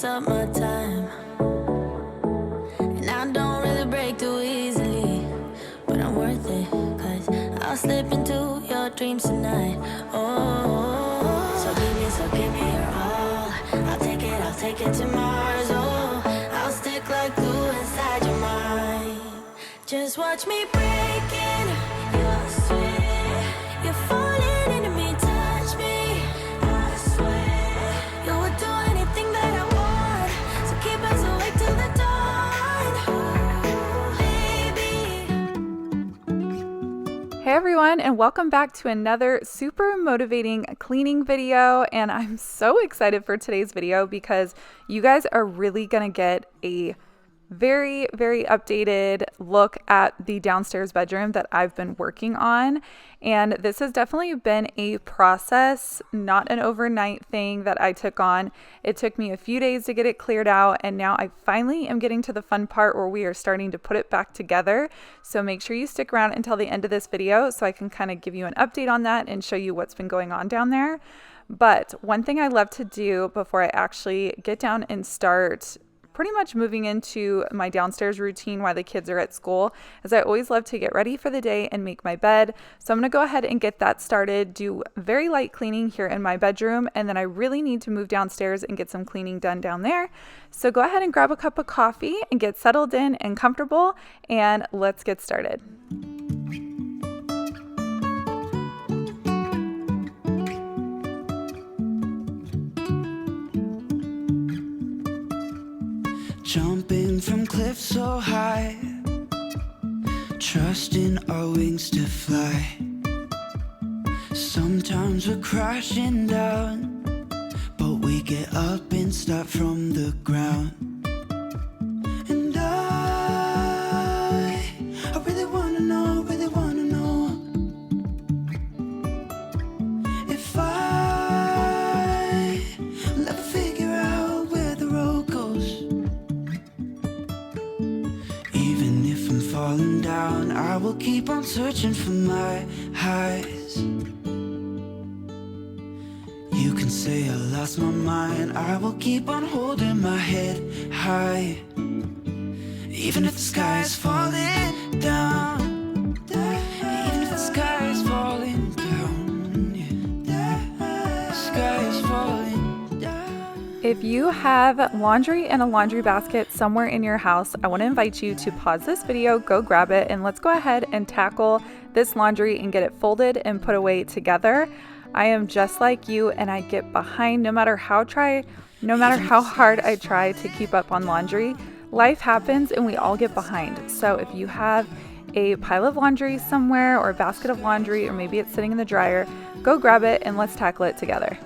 takes up my time, and I don't really break too easily, but I'm worth it, 'cause I'll slip into your dreams tonight. Oh, so give me your all. I'll take it to Mars. Oh, I'll stick like glue inside your mind. Just watch me breaking your sweat. You're falling into me, touch me. I swear you would do anything that I want, so keep us awake till the dawn, baby. Hey everyone, and welcome back to another super motivating cleaning video. And I'm so excited for today's video because you guys are really gonna get a very updated look at the downstairs bedroom that I've been working on. And this has definitely been a process, not an overnight thing that I took on. It took me a few days to get it cleared out, and now I finally am getting to the fun part where we are starting to put it back together. So make sure you stick around until the end of this video so I can kind of give you an update on that and show you what's been going on down there. But one thing I love to do before I actually get down and start pretty much moving into my downstairs routine while the kids are at school is I always love to get ready for the day and make my bed. So I'm going to go ahead and get that started, do very light cleaning here in my bedroom, and then I really need to move downstairs and get some cleaning done down there. So go ahead and grab a cup of coffee and get settled in and comfortable, and let's get started. Jumping from cliffs so high, trusting our wings to fly. Sometimes we're crashing down, but we get up and start from the ground. And I really wanna know if I will ever figure out where the road goes. Even if I'm falling down, I will keep on searching for my highs. You can say I lost my mind, I will keep on holding my head high. Even if the sky is falling down, even if the sky is falling down, yeah. The sky is falling down. If you have laundry in a laundry basket somewhere in your house, I want to invite you to pause this video, go grab it, and let's go ahead and tackle this laundry and get it folded and put away together. I am just like you, and I get behind no matter how hard I try to keep up on laundry. Life happens and we all get behind. So if you have a pile of laundry somewhere or a basket of laundry, or maybe it's sitting in the dryer, go grab it and let's tackle it together.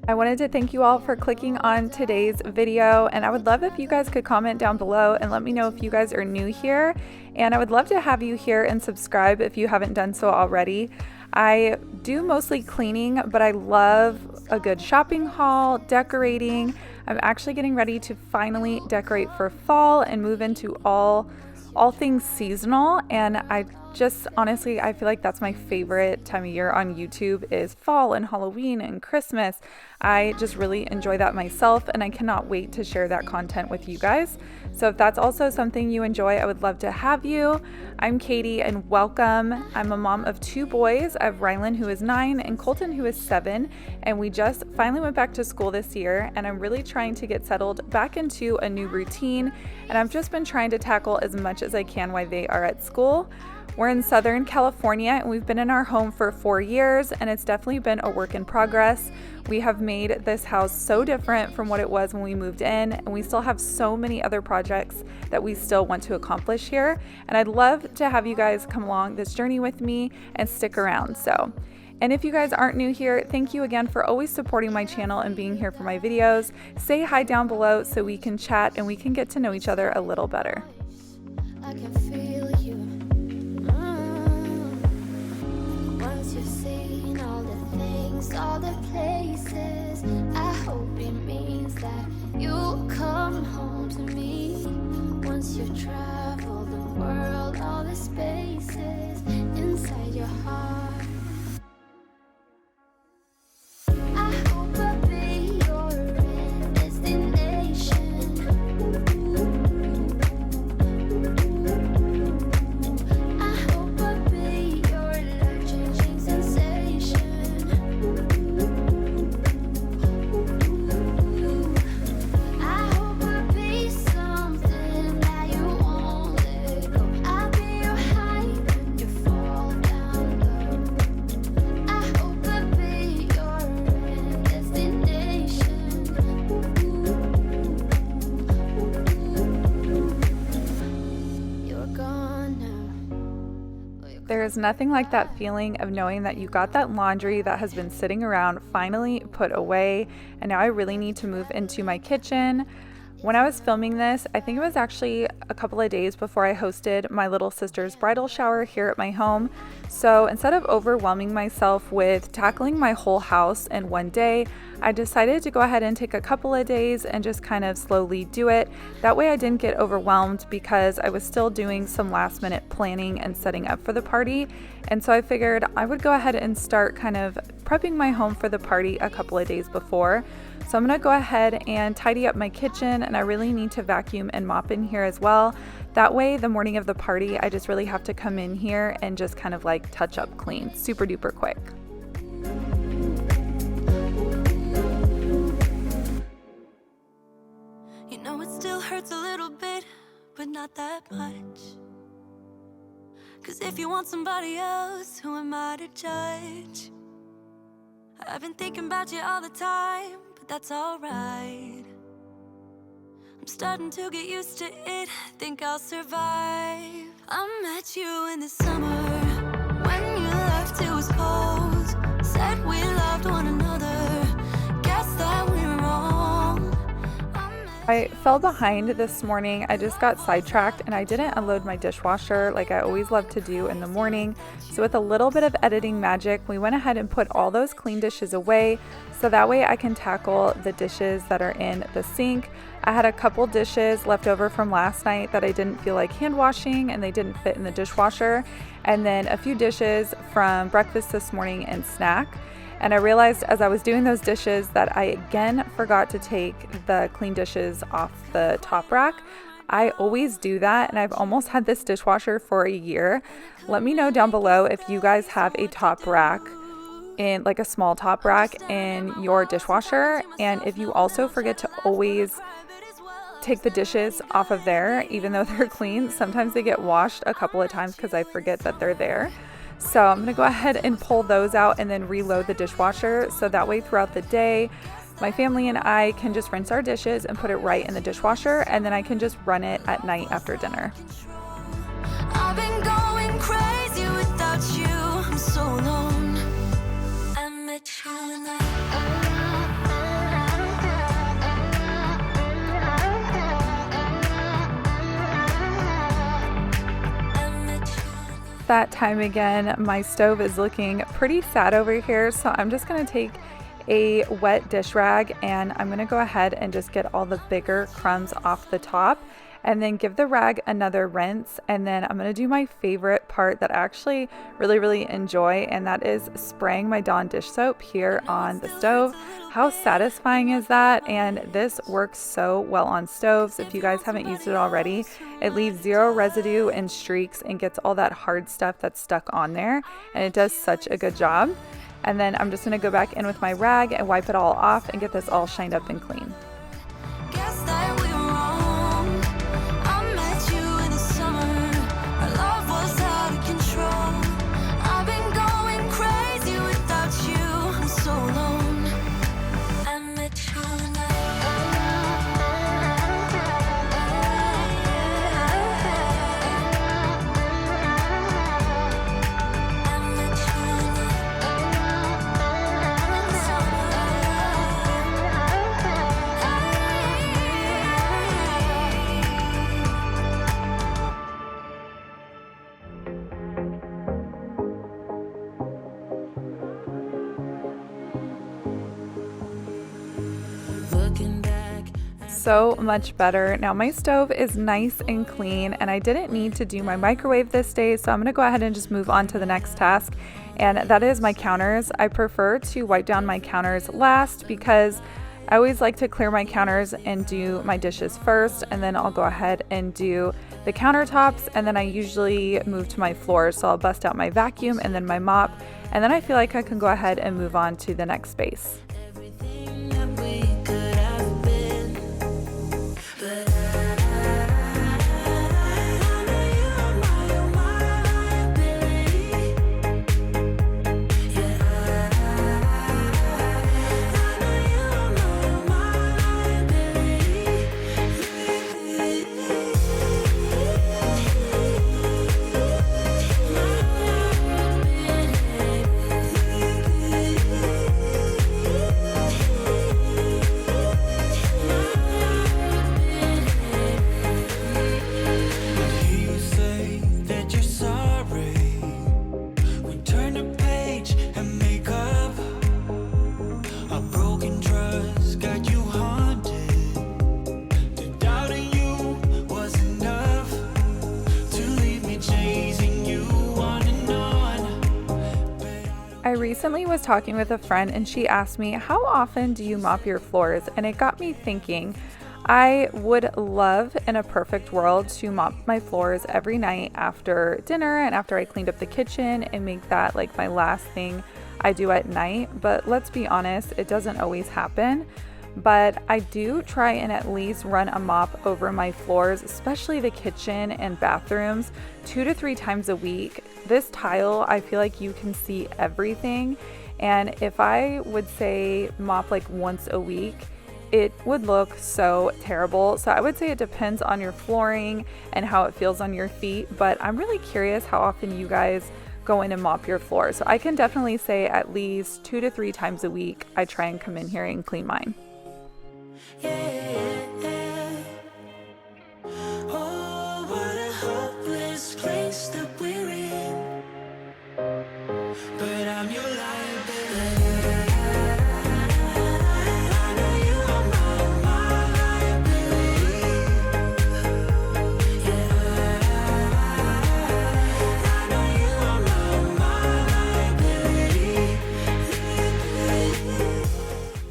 I wanted to thank you all for clicking on today's video, and I would love if you guys could comment down below and let me know if you guys are new here, and I would love to have you here and subscribe if you haven't done so already. I do mostly cleaning, but I love a good shopping haul, decorating. I'm actually getting ready to finally decorate for fall and move into all things seasonal, and I just honestly, I feel like that's my favorite time of year on YouTube is fall and Halloween and Christmas. I just really enjoy that myself, and I cannot wait to share that content with you guys. So if that's also something you enjoy, I would love to have you. I'm Katie, and welcome. I'm a mom of 2 boys. I have Rylan, who is 9, and Colton, who is 7, and we just finally went back to school this year, and I'm really trying to get settled back into a new routine, and I've just been trying to tackle as much as I can while they are at school. We're in Southern California, and we've been in our home for 4 years, and it's definitely been a work in progress. We have made this house so different from what it was when we moved in, and we still have so many other projects that we still want to accomplish here. And I'd love to have you guys come along this journey with me and stick around. And if you guys aren't new here, thank you again for always supporting my channel and being here for my videos. Say hi down below so we can chat and we can get to know each other a little better. I can feel you. Once you've seen all the things, all the places, I hope it means that you come home to me. once you've traveled the world, all the spaces inside your heart. I hope I'll be your destination. I hope I'll be your life-changing sensation. I hope I'll be something that you won't let go. I'll be your high when you fall down low. I hope I'll be your destination. You're gone now. There is nothing like that feeling of knowing that you got that laundry that has been sitting around finally put away, and now I really need to move into my kitchen. When I was filming this, I think it was actually a couple of days before I hosted my little sister's bridal shower here at my home. So instead of overwhelming myself with tackling my whole house in one day, I decided to go ahead and take a couple of days and just kind of slowly do it. That way I didn't get overwhelmed because I was still doing some last minute planning and setting up for the party. And so I figured I would go ahead and start kind of prepping my home for the party a couple of days before. So I'm gonna go ahead and tidy up my kitchen, and I really need to vacuum and mop in here as well. That way the morning of the party, I just really have to come in here and just kind of like touch up clean, super duper quick. You know it still hurts a little bit, but not that much. 'Cause if you want somebody else, who am I to judge? I've been thinking about you all the time, but that's alright. I'm starting to get used to it, think I'll survive. I met you in the summer, when you left it was cold. Said we loved one another, guess that we're wrong. I fell behind this morning. I just got sidetracked and I didn't unload my dishwasher like I always love to do in the morning. So with a little bit of editing magic, we went ahead and put all those clean dishes away so that way I can tackle the dishes that are in the sink. I had a couple dishes left over from last night that I didn't feel like hand washing and they didn't fit in the dishwasher. And then a few dishes from breakfast this morning and snack. And I realized as I was doing those dishes that I again forgot to take the clean dishes off the top rack. I always do that, and I've almost had this dishwasher for a year. Let me know down below if you guys have a top rack, in like a small top rack in your dishwasher, and if you also forget to always take the dishes off of there even though they're clean. Sometimes they get washed a couple of times because I forget that they're there. So I'm going to go ahead and pull those out and then reload the dishwasher, so that way throughout the day my family and I can just rinse our dishes and put it right in the dishwasher, and then I can just run it at night after dinner. I've been going crazy without you, I'm so alone. I met you in the That time again. My stove is looking pretty sad over here, so I'm just going to take a wet dish rag and I'm going to go ahead and just get all the bigger crumbs off the top and then give the rag another rinse. And then I'm going to do my favorite part that I actually really enjoy, and that is spraying my Dawn dish soap here on the stove. How satisfying is that? And this works so well on stoves. If you guys haven't used it already, it leaves zero residue and streaks and gets all that hard stuff that's stuck on there, and it does such a good job. And then I'm just going to go back in with my rag and wipe it all off and get this all shined up and clean. guess that we were wrong. I met you in the summer, our love was out of control. I've been going crazy without you, I'm so alone. I met you in the so much better. Now my stove is nice and clean, and I didn't need to do my microwave this day, so I'm gonna go ahead and just move on to the next task, and that is my counters. I prefer to wipe down my counters last because I always like to clear my counters and do my dishes first, and then I'll go ahead and do the countertops, and then I usually move to my floors. So I'll bust out my vacuum and then my mop, and then I feel like I can go ahead and move on to the next space. Everything that we could have been, but I know you're my liability. Yeah, I know you're my liability. You say that you're sorry. We turn the page and make up. A broken trust got you haunted. To doubting you was enough. To leave me chasing you on and on. I recently was talking with a friend and she asked me, how often do you mop your floors? And it got me thinking. I would love in a perfect world to mop my floors every night after dinner and after I cleaned up the kitchen and make that like my last thing I do at night. But let's be honest, it doesn't always happen. But I do try and at least run a mop over my floors, especially the kitchen and bathrooms, 2 to 3 times a week. This tile, I feel like you can see everything. And if I would say mop like once a week, it would look so terrible. So I would say it depends on your flooring and how it feels on your feet, but I'm really curious how often you guys go in and mop your floor. So I can definitely say at least 2 to 3 times a week I try and come in here and clean mine. Oh, what a hopeless place that we're in. But I'm your liability. I know you are my liability. Yeah, I know you are my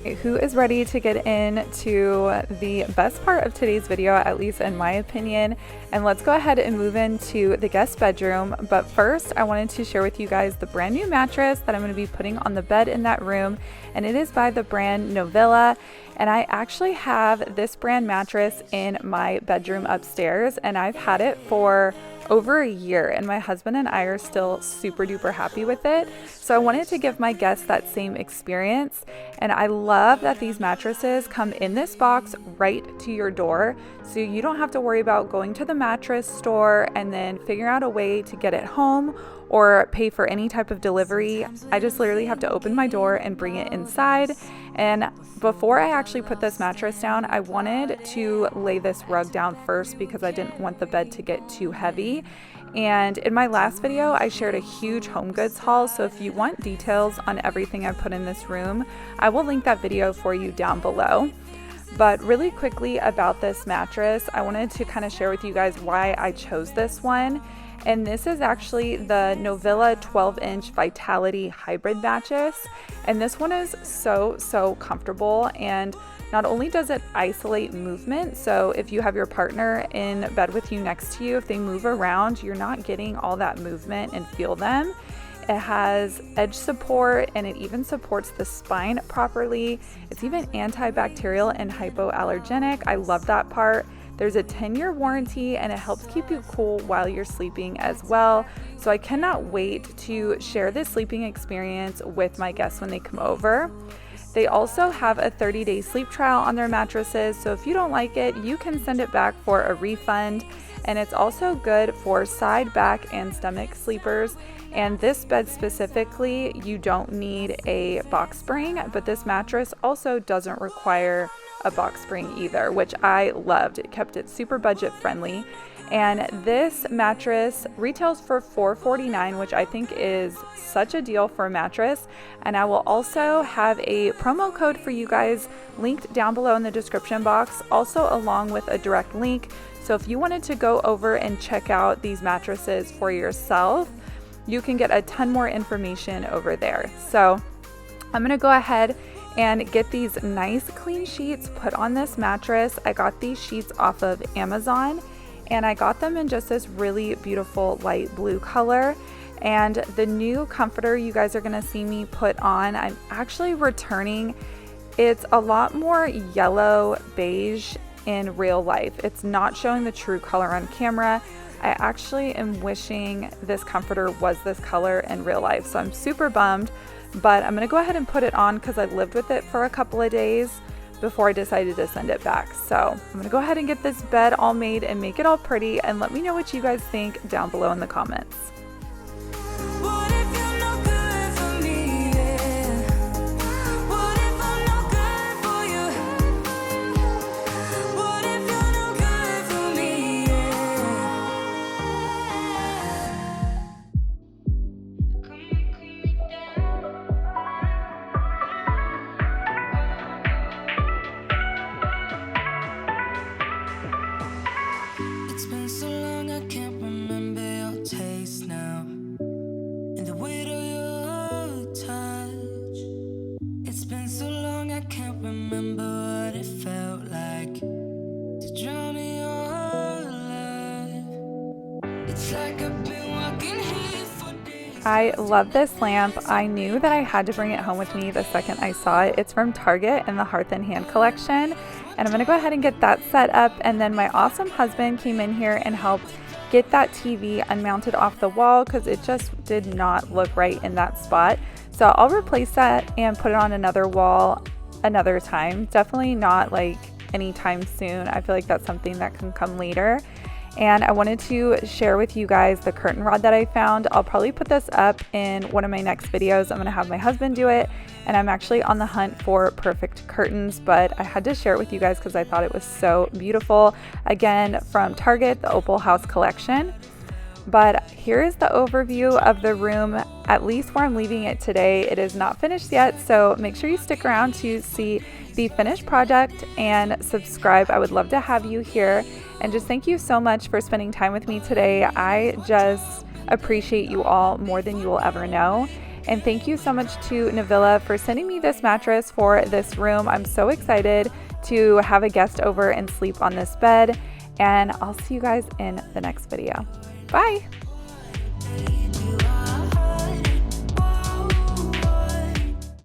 liability. Who is ready to get into the best part of today's video, at least in my opinion? And let's go ahead and move into the guest bedroom. But first, I wanted to share with you guys the brand new mattress that I'm going to be putting on the bed in that room. And it is by the brand NOVILLA. And I actually have this brand mattress in my bedroom upstairs, and I've had it for over a year, and my husband and I are still super duper happy with it. So I wanted to give my guests that same experience. And I love that these mattresses come in this box right to your door, so you don't have to worry about going to the mattress store and then figuring out a way to get it home or pay for any type of delivery. I just literally have to open my door and bring it inside. And before I actually put this mattress down, I wanted to lay this rug down first because I didn't want the bed to get too heavy. And in my last video, I shared a huge home goods haul. So if you want details on everything I put in this room, I will link that video for you down below. But really quickly about this mattress, I wanted to kind of share with you guys why I chose this one. And this is actually the NOVILLA 12-inch Vitality Hybrid mattress. And this one is so comfortable. And not only does it isolate movement, so if you have your partner in bed with you next to you, if they move around, you're not getting all that movement and feel them. It has edge support, and it even supports the spine properly. It's even antibacterial and hypoallergenic. I love that part. There's a 10-year warranty, and it helps keep you cool while you're sleeping as well. So I cannot wait to share this sleeping experience with my guests when they come over. They also have a 30-day sleep trial on their mattresses, so if you don't like it, you can send it back for a refund. And it's also good for side, back, and stomach sleepers. And this bed specifically, you don't need a box spring, but this mattress also doesn't require a box spring either, which I loved. It kept it super budget friendly. And this mattress retails for $449, which I think is such a deal for a mattress. And I will also have a promo code for you guys linked down below in the description box, also along with a direct link. So if you wanted to go over and check out these mattresses for yourself, you can get a ton more information over there. So I'm gonna go ahead and get these nice clean sheets put on this mattress. I got these sheets off of Amazon, and I got them in just this really beautiful light blue color. And the new comforter you guys are gonna see me put on, I'm actually returning. It's a lot more yellow beige in real life. It's not showing the true color on camera. I actually am wishing this comforter was this color in real life, so I'm super bummed, but I'm gonna go ahead and put it on because I lived with it for a couple of days before I decided to send it back. So I'm gonna go ahead and get this bed all made and make it all pretty, and let me know what you guys think down below in the comments. It's been so long I can't remember your taste now, and the weight of your touch. It's been so long I can't remember what it felt like to drown in your love. It's like I've been walking here for days. I love this lamp. I knew that I had to bring it home with me the second I saw it. It's from Target in the Hearth and Hand collection. And I'm gonna go ahead and get that set up, and then my awesome husband came in here and helped get that TV unmounted off the wall because it just did not look right in that spot. So I'll replace that and put it on another wall another time. Definitely not like anytime soon. I feel like that's something that can come later. And I wanted to share with you guys the curtain rod that I found. I'll probably put this up in one of my next videos. I'm gonna have my husband do it, and I'm actually on the hunt for perfect curtains, but I had to share it with you guys because I thought it was so beautiful. Again, from Target, the Opal House collection. But here is the overview of the room, at least where I'm leaving it today. It is not finished yet, so make sure you stick around to see the finished project and subscribe. I would love to have you here. And just thank you so much for spending time with me today. I just appreciate you all more than you will ever know. And thank you so much to NOVILLA for sending me this mattress for this room. I'm so excited to have a guest over and sleep on this bed. And I'll see you guys in the next video. Bye.